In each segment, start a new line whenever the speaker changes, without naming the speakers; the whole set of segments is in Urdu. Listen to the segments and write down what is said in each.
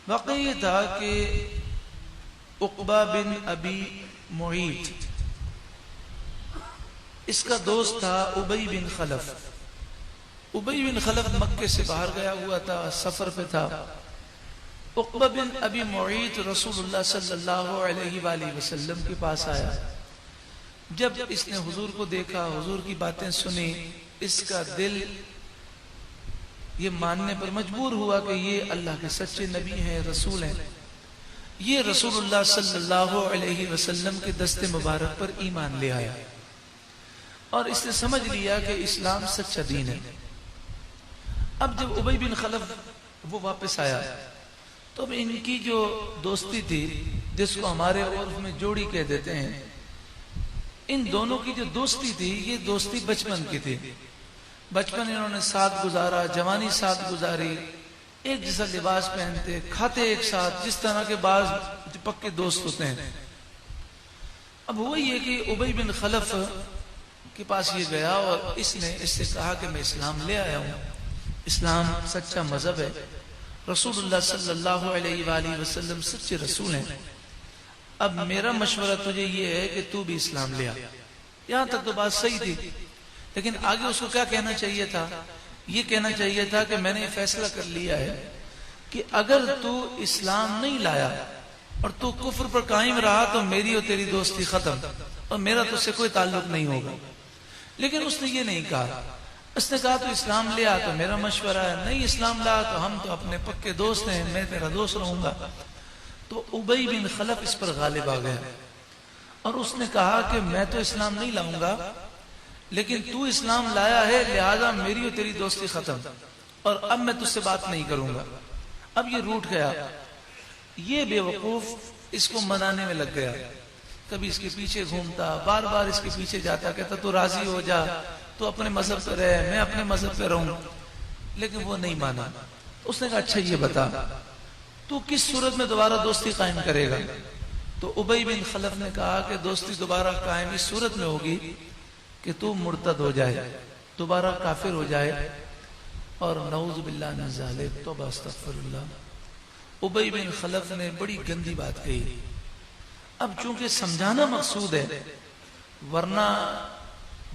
واقعہ یہ تھا کہ عقبہ بن ابی معیط، اس کا دوست تھا ابی بن خلف۔ ابی بن خلف مکے سے باہر گیا ہوا تھا، سفر پہ تھا۔ عقبہ بن ابی معیط رسول اللہ صلی اللہ علیہ وآلہ وسلم کے پاس آیا۔ جب اس نے حضور کو دیکھا، حضور کی باتیں سنی، اس کا دل یہ ماننے پر مجبور ہوا کہ یہ اللہ کے سچے نبی ہیں، رسول ہیں۔ یہ رسول اللہ صلی اللہ علیہ وسلم کے دست مبارک پر ایمان لے آیا اور اس نے سمجھ لیا کہ اسلام سچا دین ہے۔ اب جب ابی بن خلف وہ واپس آیا تو اب ان کی جو دوستی تھی، جس کو ہمارے عرف میں جوڑی کہہ دیتے ہیں، ان دونوں کی جو دوستی تھی یہ دوستی بچپن کی تھی۔ بچپن انہوں نے ساتھ گزارا، جوانی ساتھ گزاری، ایک جیسا لباس پہنتے، کھاتے ایک ساتھ، جس طرح کے بعض پکے دوست ہوتے ہیں۔ اب ہوا یہ کہ ابی بن خلف کے پاس یہ گیا اور اس نے اس سے کہا کہ میں اسلام لے آیا ہوں، اسلام سچا مذہب ہے، رسول اللہ صلی اللہ علیہ وآلہ وسلم سچے رسول ہیں، اب میرا مشورہ تجھے یہ ہے کہ تو بھی اسلام لے آ۔ یہاں تک تو بات صحیح تھی، لیکن آگے اس کو کیا کہنا چاہیے تھا؟ یہ کہنا چاہیے تھا کہ میں نے فیصلہ کر لیا ہے کہ اگر تو اسلام نہیں لایا اور تو کفر پر قائم رہا تو میری اور تیری دوستی ختم اور میرا تو سے کوئی تعلق نہیں ہوگا۔ لیکن اس نے یہ نہیں کہا، اس نے کہا تو اسلام لے آ تو میرا مشورہ ہے، نہیں اسلام لا تو ہم تو اپنے پکے دوست ہیں، میں تیرا دوست رہوں گا۔ تو ابی بن خلف اس پر غالب آ گیا اور اس نے کہا کہ میں تو اسلام نہیں لاؤں گا، لیکن تو اسلام لایا ہے لہذا میری اور تیری دوستی ختم اور اب میں تجھ سے بات نہیں کروں گا۔ اب یہ روٹ گیا، یہ بے وقوف اس کو منانے میں لگ گیا، کبھی اس کے پیچھے گھومتا، بار بار اس کے پیچھے جاتا، کہتا تو راضی ہو جا، تو اپنے مذہب پہ رہے، میں اپنے مذہب پہ رہوں، لیکن وہ نہیں مانا۔ اس نے کہا اچھا یہ بتا تو کس صورت میں دوبارہ دوستی قائم کرے گا؟ تو ابی بن خلف نے کہا کہ دوستی دوبارہ قائم اس صورت میں ہوگی کہ تو مرتد ہو جائے، دوبارہ کافر ہو جائے، اور نعوذ باللہ من ذالک، توبہ استغفر اللہ۔ ابی بن خلف نے بڑی گندی بات کہی۔ اب چونکہ سمجھانا مقصود ہے، ورنہ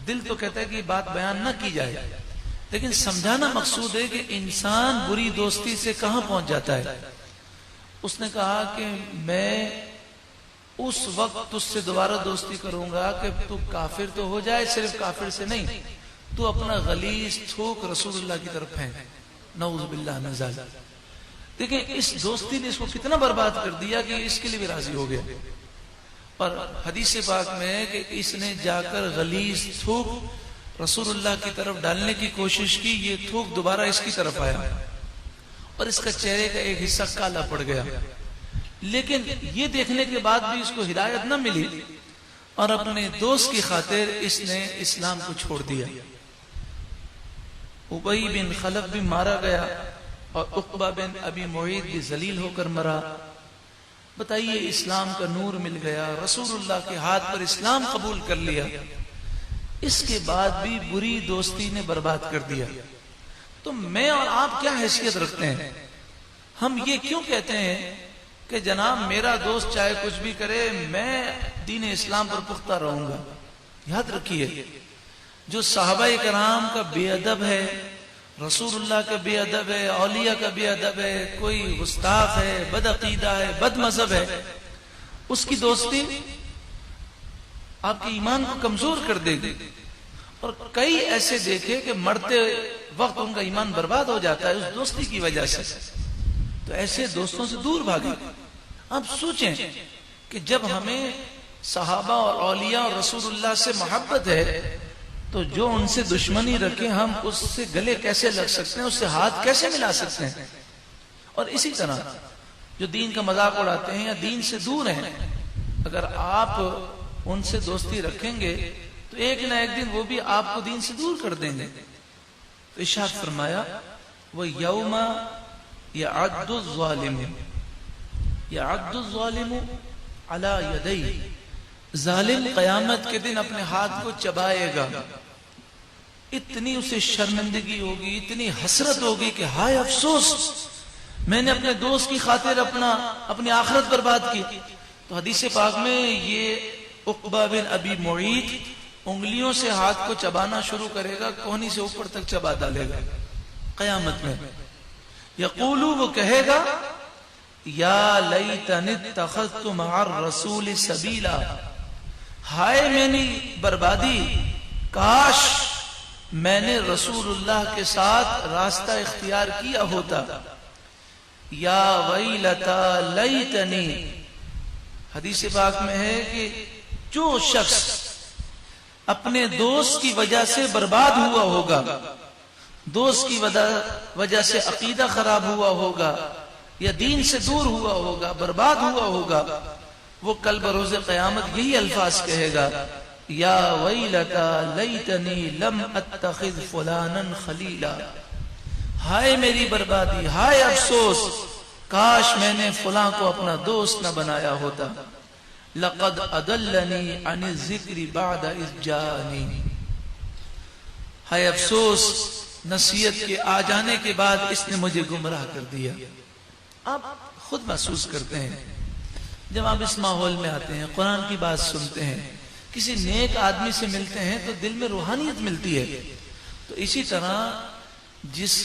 دل تو کہتا ہے کہ یہ بات بیان نہ کی جائے، لیکن سمجھانا مقصود ہے کہ انسان بری دوستی سے کہاں پہنچ جاتا ہے۔ اس نے کہا کہ میں اس وقت تجھ سے دوبارہ دوستی کروں گا کہ تو کافر تو ہو جائے، صرف کافر سے نہیں، تو اپنا غلیظ تھوک رسول اللہ کی طرف پھینک، نعوذ باللہ من ذالک۔ دیکھیں اس دوستی نے اس کو کتنا برباد کر دیا کہ اس کے لیے بھی راضی ہو گیا۔ اور حدیث پاک میں ہے کہ اس نے جا کر غلیظ تھوک رسول اللہ کی طرف ڈالنے کی کوشش کی، یہ تھوک دوبارہ اس کی طرف آیا اور اس کا چہرے کا ایک حصہ کالا پڑ گیا، لیکن یہ دیکھنے کے بعد بھی اس کو ہدایت نہ ملی اور اپنے دوست کی خاطر اس نے اسلام کو چھوڑ دیا۔ ابی بن خلف بھی مارا گیا اور عقبہ بن ابی معیط بھی ذلیل ہو کر مرا۔ بتائیے اسلام کا نور مل گیا، رسول اللہ کے ہاتھ پر اسلام قبول کر لیا، اس کے بعد بھی بری دوستی نے برباد کر دیا۔ تو میں اور آپ کیا حیثیت رکھتے ہیں؟ ہم یہ کیوں کہتے ہیں کہ جناب میرا دوست چاہے کچھ بھی کرے میں دین اسلام پر پختہ رہوں گا؟ یاد رکھیے جو صحابہ کرام کا بے ادب ہے، رسول اللہ کا بے ادب ہے، اولیاء کا بے ادب ہے، کوئی گستاخ ہے، بد عقیدہ ہے، بد مذہب ہے، اس کی دوستی آپ کے ایمان کو کمزور کر دے گی۔ اور کئی ایسے دیکھے کہ مرتے وقت ان کا ایمان برباد ہو جاتا ہے اس دوستی کی وجہ سے۔ تو ایسے دوستوں سے دور بھاگیں۔ آپ سوچیں کہ جب ہمیں صحابہ اور اولیاء اور رسول اللہ سے محبت ہے تو جو ان سے دشمنی رکھے ہم اس سے گلے کیسے لگ سکتے ہیں، اس سے ہاتھ کیسے ملا سکتے ہیں؟ اور اسی طرح جو دین کا مذاق اڑاتے ہیں یا دین سے دور ہیں، اگر آپ ان سے دوستی رکھیں گے تو ایک نہ ایک دن وہ بھی آپ کو دین سے دور کر دیں گے۔ تو ارشاد فرمایا وَيَوْمَ يَعَدُّ الظَّالِمُ عَلَى يَدَيْهِ، ظالم قیامت کے دن اپنے ہاتھ کو چبائے گا، اتنی اسے شرمندگی ہوگی، اتنی حسرت ہوگی کہ ہائے افسوس میں نے اپنے دوست کی خاطر اپنی آخرت برباد کی. تو حدیث پاک میں یہ عقبہ بن ابی معیط انگلیوں سے ہاتھ کو چبانا شروع کرے گا, کوہنی سے اوپر تک چبا ڈالے گا قیامت میں. یقولو, وہ کہے گا, یا لیتنی اتخذت مع الرسول سبیلا, ہائے میری بربادی, کاش میں نے رسول اللہ کے ساتھ راستہ اختیار کیا ہوتا. یا ویلتا لیتنی, حدیث پاک میں ہے کہ جو شخص اپنے دوست کی وجہ سے برباد ہوا ہوگا, دوست کی وجہ سے عقیدہ خراب ہوا ہوگا یا دین سے دور ہوا ہوگا, برباد ہوا ہوگا, وہ کل بروز قیامت یہی الفاظ کہے گا, یا ویلتا لیتنی لم اتخذ فلانا خلیلا, ہائے میری بربادی, ہائے افسوس, کاش میں نے فلاں کو اپنا دوست نہ بنایا ہوتا. لقد اضلنی عن الذکر بعد اذ جاءنی, ہائے افسوس, نصیحت کے آ جانے کے بعد اس نے مجھے گمراہ کر دیا. آپ خود محسوس کرتے ہیں جب آپ اس ماحول میں آتے ہیں, قرآن کی بات سنتے ہیں, کسی نیک آدمی سے ملتے ہیں تو دل میں روحانیت ملتی ہے. تو اسی طرح جس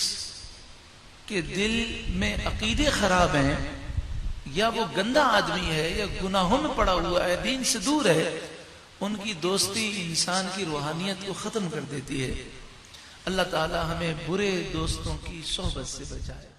کے دل میں عقیدے خراب ہیں, یا وہ گندا آدمی ہے, یا گناہوں میں پڑا ہوا ہے, دین سے دور ہے, ان کی دوستی انسان کی روحانیت کو ختم کر دیتی ہے. اللہ تعالی ہمیں برے دوستوں کی صحبت سے بچائے.